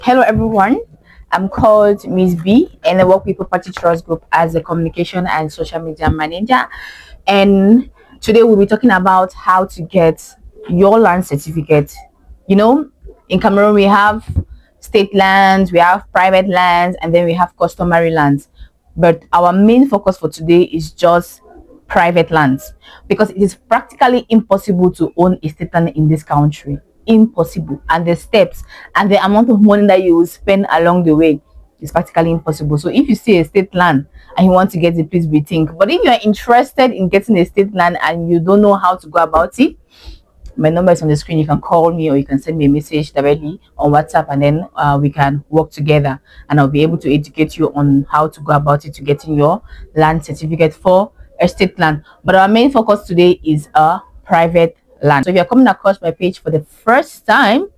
Hello everyone, I'm called Miss B and I work with Property Trust Group as a communication and social media manager. And today we'll be talking about how to get your land certificate. You know, in Cameroon we have state lands, we have private lands, and then we have customary lands. But our main focus for today is just private lands because it is practically impossible to own a state land in this country. Impossible. And the steps and the amount of money that you will spend along the way is practically impossible. So if you see a state land and you want to get it, please rethink. But if you are interested in getting a state land and you don't know how to go about it, my number is on the screen. You can call me or you can send me a message directly on WhatsApp, and then we can work together and I'll be able to educate you on how to go about it to getting your land certificate for estate land. But our main focus today is a private land. So if you're coming across my page for the first time,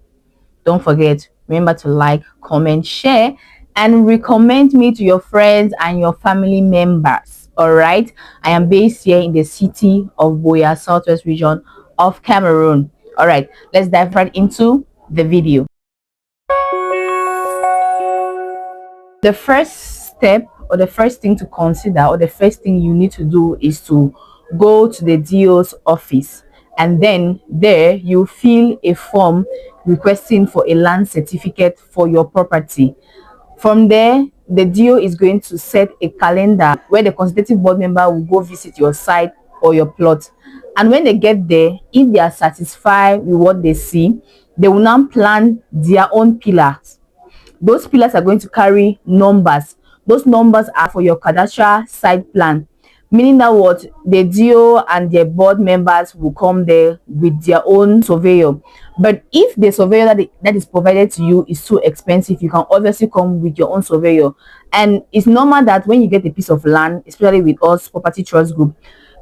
don't forget, remember to like, comment, share, and recommend me to your friends and your family members. All right, I am based here in the city of Boya, Southwest region of Cameroon. All right, let's dive right into the video. The first step, or the first thing to consider, or the first thing you need to do is to go to the DO's office, and then there you fill a form requesting for a land certificate for your property. From there, the DO is going to set a calendar where the consultative board member will go visit your site or your plot. And when they get there, if they are satisfied with what they see, they will now plan their own pillars. Those pillars are going to carry numbers. Those numbers are for your cadastral site plan, meaning that what the DO and their board members will come there with their own surveyor. But if the surveyor that is provided to you is too expensive, you can obviously come with your own surveyor. And it's normal that when you get a piece of land, especially with us Property Trust Group,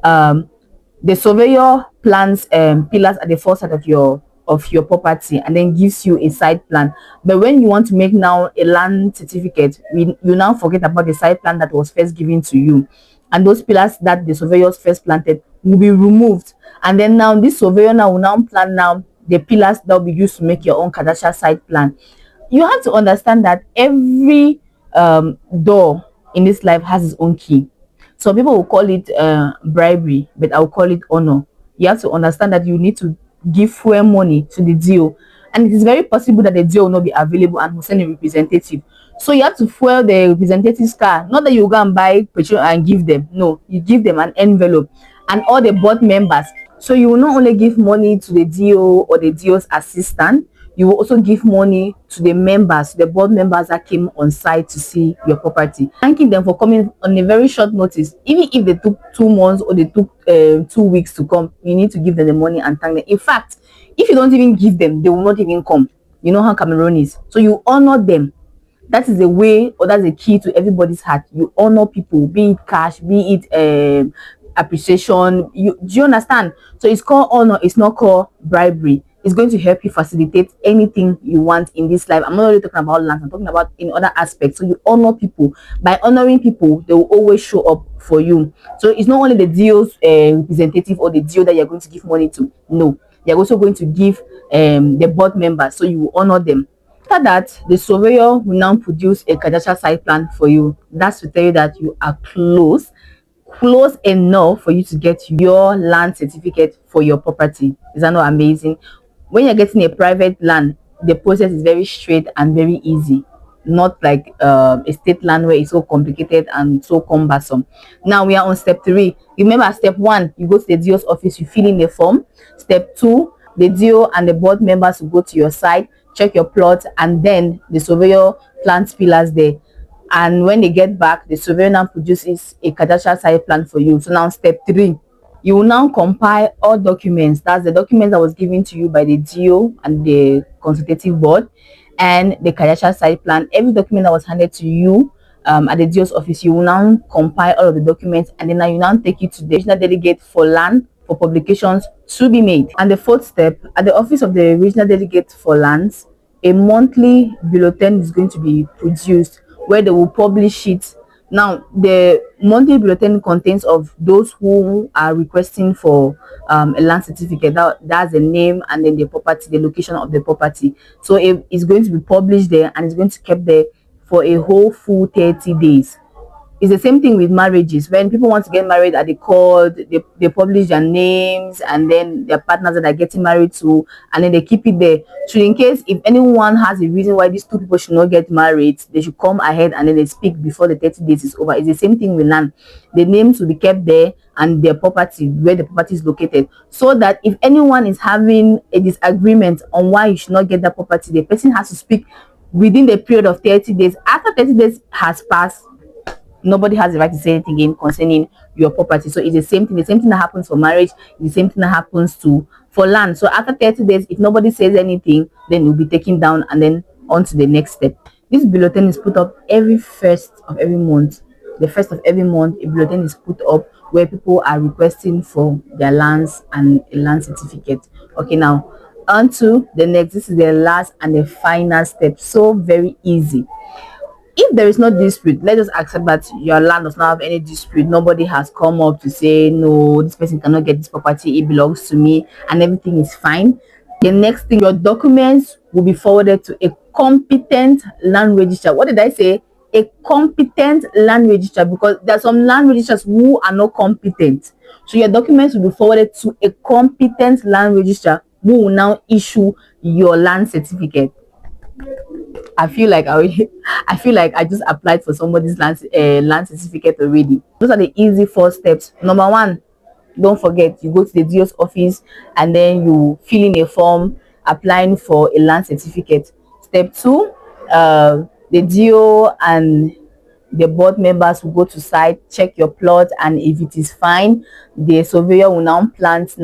the surveyor plans pillars at the first side of your property and then gives you a site plan. But when you want to make now a land certificate, you now forget about the site plan that was first given to you, and those pillars that the surveyors first planted will be removed. And then now this surveyor now will now plan now the pillars that will be used to make your own cadastral site plan. You have to understand that every door in this life has its own key. Some people will call it bribery, but I'll call it honor. You have to understand that you need to give fuel money to the deal, and it is very possible that the deal will not be available and will send a representative. So you have to fuel the representative's car. Not that you go and buy petrol and give them. No, you give them an envelope and all the board members. So you will not only give money to the DO or the DO's assistant, you will also give money to the members, the board members that came on site to see your property, thanking them for coming on a very short notice. Even if they took 2 months or they took 2 weeks to come, you need to give them the money and thank them. In fact, if you don't even give them, they will not even come. You know how Cameroon is. So you honor them. That is the way, or that's the key to everybody's heart. You honor people, be it cash, be it appreciation. Do you understand? So it's called honor, it's not called bribery. It's going to help you facilitate anything you want in this life. I'm not only talking about land, I'm talking about in other aspects. So you honor people. By honoring people, they will always show up for you. So it's not only the DO's representative or the DO that you're going to give money to. No, you're also going to give the board members. So you will honor them. After that, the surveyor will now produce a cadastral site plan for you. That's to tell you that you are close enough for you to get your land certificate for your property. Is that not amazing? When you're getting a private land, the process is very straight and very easy, not like a state land where it's so complicated and so cumbersome. Now we are on step 3. Remember, step 1, you go to the DO's office, you fill in the form. Step 2, the DO and the board members will go to your site, check your plot, and then the surveyor plants pillars there. And when they get back, the surveyor now produces a cadastral site plan for you. So now step 3, you will now compile all documents. That's the documents that was given to you by the DO and the consultative board and the cadastral site plan. Every document that was handed to you at the DO's office, you will now compile all of the documents, and then now you now take it to the regional delegate for land for publications to be made. And the 4th step, at the office of the regional delegate for lands, a monthly bulletin is going to be produced where they will publish it Now, the monthly bulletin contains of those who are requesting for a land certificate. That's the name and then the property, the location of the property. So it's going to be published there and it's going to be kept there for a whole full 30 days. It's the same thing with marriages. When people want to get married at the court, they publish their names and then their partners that they're getting married to, and then they keep it there. So in case if anyone has a reason why these two people should not get married, they should come ahead and then they speak before the 30 days is over. It's the same thing with land. The names will be kept there and their property, where the property is located, so that if anyone is having a disagreement on why you should not get that property, the person has to speak within the period of 30 days. After 30 days has passed, nobody has the right to say anything again concerning your property. So it's the same thing that happens for marriage, the same thing that happens to for land. So after 30 days, if nobody says anything, then it will be taken down and then on to the next step. This bulletin is put up every first of every month. The first of every month, a bulletin is put up where people are requesting for their lands and a land certificate. Okay, now on to the next. This is the last and the final step. So very easy. If there is no dispute, let us accept that your land does not have any dispute. Nobody has come up to say no, this person cannot get this property, it belongs to me, and everything is fine. The next thing, your documents will be forwarded to a competent land registrar. What did I say? A competent land registrar, because there are some land registrars who are not competent. So your documents will be forwarded to a competent land registrar who will now issue your land certificate. I feel like I feel like I just applied for somebody's land certificate already. Those are the easy 4 steps. Number one, don't forget, you go to the DO's office and then you fill in a form applying for a land certificate. Step two, the DO and the board members will go to site, check your plot, and if it is fine, the surveyor will now plant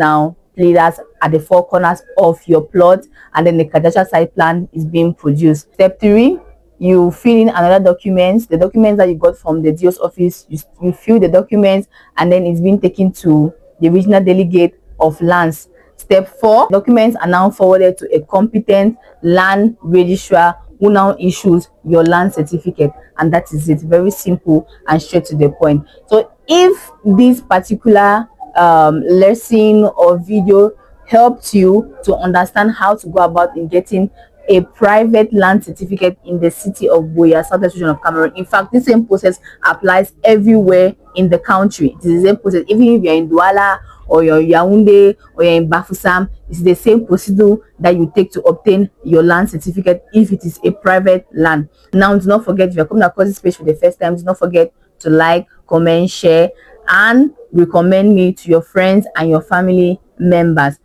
pillars at the 4 corners of your plot, and then the cadastral site plan is being produced. Step three, you fill in another documents, the documents that you got from the DO's office. You fill the documents and then it's being taken to the regional delegate of lands. Step four, documents are now forwarded to a competent land registrar who now issues your land certificate, and that is it. Very simple and straight to the point. So if this particular lesson or video helped you to understand how to go about in getting a private land certificate in the city of Buea, southern region of Cameroon. In fact, this same process applies everywhere in the country. It is the same process, even if you're in Douala or you're in Yaoundé or you're in Bafoussam. It's the same procedure that you take to obtain your land certificate if it is a private land. Now, do not forget, if you're coming across this page for the first time, do not forget to like, comment, share, and recommend me to your friends and your family members.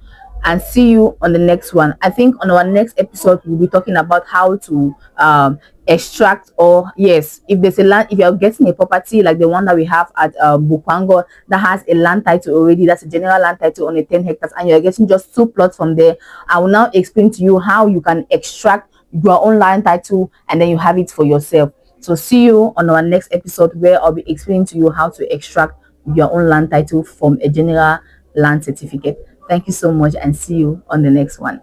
And see you on the next one. I think on our next episode we'll be talking about how to extract, or yes, if there's a land, if you're getting a property like the one that we have at Bukwango that has a land title already, that's a general land title on a 10 hectares, and you're getting just 2 plots from there. I will now explain to you how you can extract your own land title and then you have it for yourself. So see you on our next episode where I'll be explaining to you how to extract your own land title from a general land certificate. Thank you so much and see you on the next one.